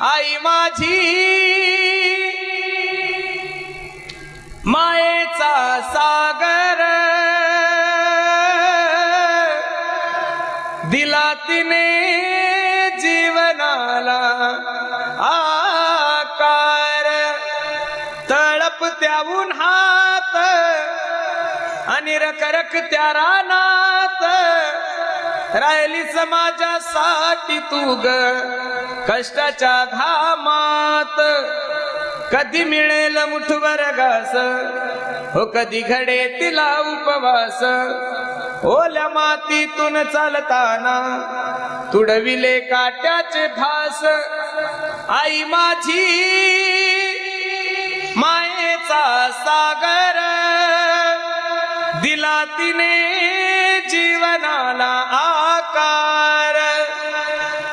आई माझी मायेचा सागर दिला तिने जीवनाला आकार तळपत्या उन्हात आणि रखरखत्या रानात राहिली समाजासाठी तू ग कष्टाच्या घामात कधी मिळेल मुठभर घास हो कधी घडे तिला उपवास ओल्या मातीतून चालताना तुडविले काट्याचे फास आई माझी मायेचा सागर दिला तिने जीवनाला आकार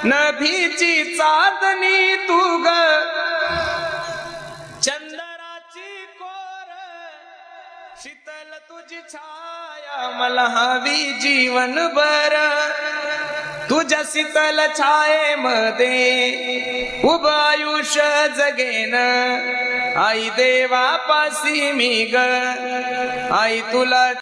नभीची चांदणी तू ग चंद्राची कोर शीतल तुझी छाया मला हवी जीवनभर तुझ्या शीतल छायेमध्ये उभं आयुष्य जगेन आई देवापासी मी ग आई तुला